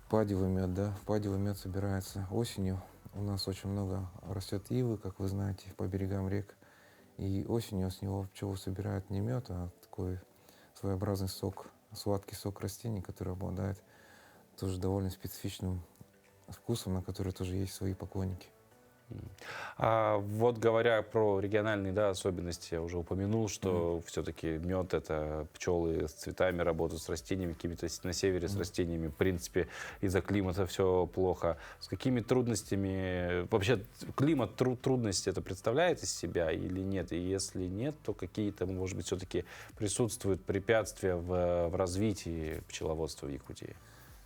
Speaker 20: падевый мед, да. Падевый мед собирается осенью. У нас очень много растет ивы, как вы знаете, по берегам рек. И осенью с него пчелы собирают не мед, а такой своеобразный сок, сладкий сок растений, который обладает тоже довольно специфичным вкусом, на который тоже есть свои поклонники.
Speaker 1: А вот говоря про региональные, да, особенности, я уже упомянул, что все-таки мед — это пчелы с цветами работают, с растениями, какими-то на севере с растениями. В принципе, из-за климата все плохо. С какими трудностями, вообще климат, трудности это представляет из себя или нет? И если нет, то какие-то, может быть, все-таки присутствуют препятствия в развитии пчеловодства в Якутии?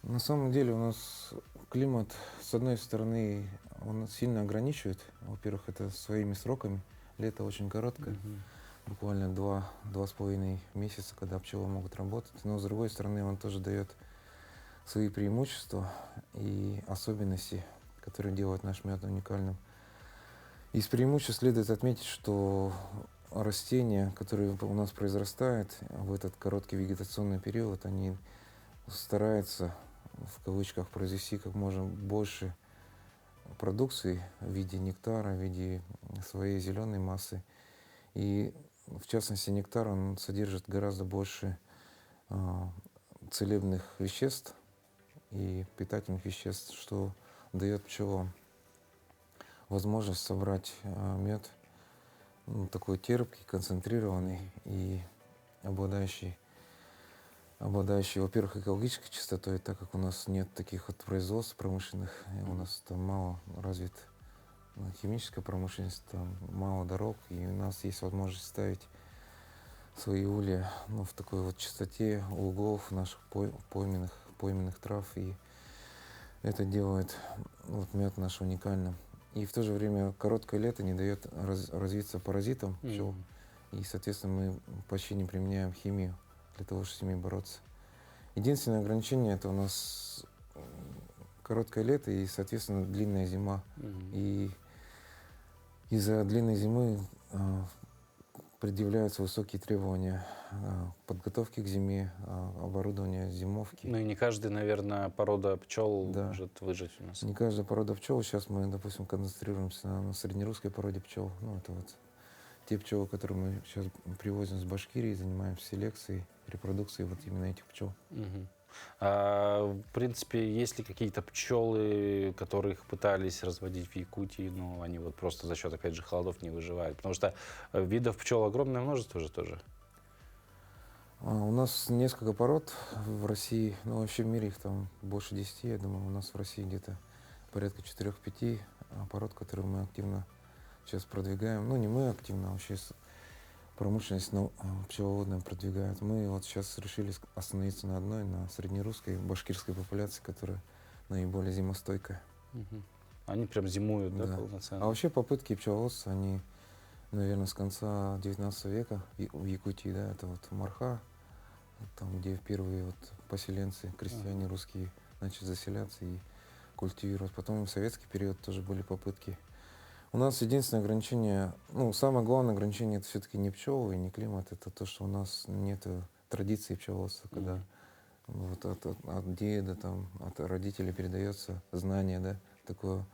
Speaker 20: На самом деле у нас климат, с одной стороны, он сильно ограничивает. Во-первых, это своими сроками. Лето очень короткое, буквально 2-2,5 месяца, когда пчелы могут работать. Но с другой стороны, он тоже дает свои преимущества и особенности, которые делают наш мед уникальным. Из преимуществ следует отметить, что растения, которые у нас произрастают в этот короткий вегетационный период, они стараются, в кавычках, произвести как можно больше продукции в виде нектара, в виде своей зеленой массы. И в частности, нектар, он содержит гораздо больше целебных веществ и питательных веществ, что дает пчелам возможность собрать мед такой терпкий, концентрированный и обладающий, во-первых, экологической чистотой, так как у нас нет таких вот производств промышленных, у нас там мало развит химическая промышленность, там мало дорог, и у нас есть возможность ставить свои улья в такой вот чистоте у углов наших пойменных трав, и это делает вот мед наш уникальным. И в то же время короткое лето не дает развиться паразитам пчел, и, соответственно, мы почти не применяем химию для того, чтобы с ними бороться. Единственное ограничение — это у нас короткое лето и, соответственно, длинная зима. И из-за длинной зимы предъявляются высокие требования подготовки к зиме, оборудования зимовки.
Speaker 1: Ну и не каждая, наверное, порода пчел может выжить у нас.
Speaker 20: Не каждая порода пчел. Сейчас мы, допустим, концентрируемся на среднерусской породе пчел. Ну, это вот те пчелы, которые мы сейчас привозим с Башкирии, занимаемся селекцией, репродукцией вот именно этих пчел.
Speaker 1: В принципе, есть ли какие-то пчелы, которых пытались разводить в Якутии, но они вот просто за счет, опять же, холодов не выживают? Потому что видов пчел огромное множество же тоже.
Speaker 20: У нас несколько пород в России, ну вообще в мире их там больше 10, я думаю. У нас в России где-то порядка 4-5 пород, которые мы активно сейчас продвигаем. Ну не мы активно, а вообще промышленность пчеловодная продвигает. Мы вот сейчас решили остановиться на одной, на среднерусской, башкирской популяции, которая наиболее зимостойкая.
Speaker 1: Они прям зимуют, да, полноценно?
Speaker 20: А вообще попытки пчеловодства, они, наверное, с конца 19 века в Якутии, да, это вот Марха, там, где первые вот поселенцы, крестьяне русские, начали заселяться и культивировать. Потом в советский период тоже были попытки. У нас единственное ограничение, ну, самое главное ограничение — это все-таки не пчелы и не климат, это то, что у нас нет традиции пчеловодства, когда вот от деда, там, от родителей передается знание, да, такое.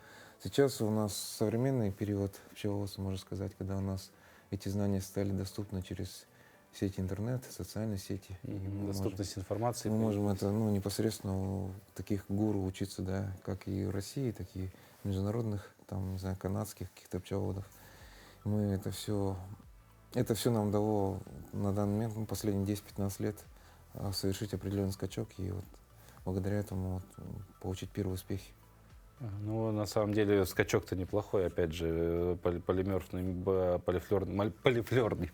Speaker 20: Сейчас у нас современный период пчеловодства, можно сказать, когда у нас эти знания стали доступны через сети интернет, социальные сети.
Speaker 1: Доступность информации.
Speaker 20: Мы можем это непосредственно у таких гуру учиться, да, как и в России, так и международных, там, не знаю, канадских каких-то пчеловодов. Мы это все нам дало на данный момент, последние 10-15 лет, совершить определенный скачок и вот благодаря этому получить первые успехи.
Speaker 1: Ну, на самом деле, скачок-то неплохой, опять же, полифлорный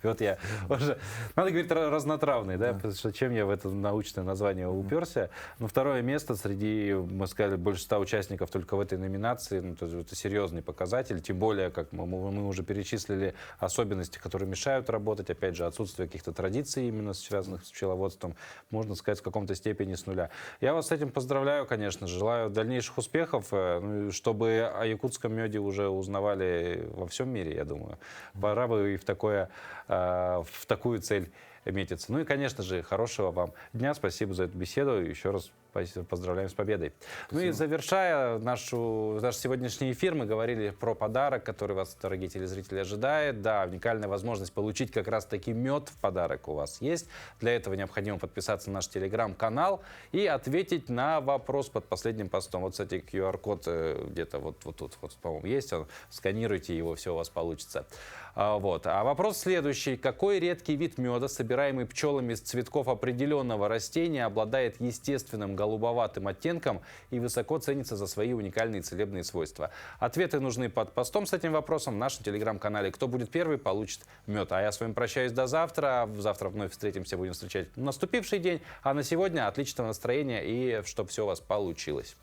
Speaker 1: мед, я уже, надо говорить, разнотравный, да, потому что чем я в это научное название уперся. Но второе место среди, мы сказали, больше 100 участников только в этой номинации, ну, это серьезный показатель, тем более, как мы уже перечислили особенности, которые мешают работать, опять же, отсутствие каких-то традиций именно связанных с пчеловодством, можно сказать, в каком-то степени с нуля. Я вас с этим поздравляю, конечно же, желаю дальнейших успехов. Ну, чтобы о якутском меде уже узнавали во всем мире, я думаю. Пора бы и в такую цель метиться. Ну и, конечно же, хорошего вам дня. Спасибо за эту беседу. Еще раз поздравляем с победой. Спасибо. Ну и завершая наш сегодняшний эфир, мы говорили про подарок, который вас, дорогие телезрители, ожидает. Да, уникальная возможность получить как раз-таки мед в подарок у вас есть. Для этого необходимо подписаться на наш телеграм-канал и ответить на вопрос под последним постом. Вот, кстати, QR-код где-то вот тут, по-моему, есть. Сканируйте его, все у вас получится. А вопрос следующий. Какой редкий вид меда, собираемый пчелами с цветков определенного растения, обладает естественным голубоватым оттенком и высоко ценится за свои уникальные целебные свойства? Ответы нужны под постом с этим вопросом в нашем телеграм-канале. Кто будет первый, получит мед. А я с вами прощаюсь до завтра. Завтра вновь встретимся, будем встречать наступивший день. А на сегодня отличного настроения и чтобы все у вас получилось.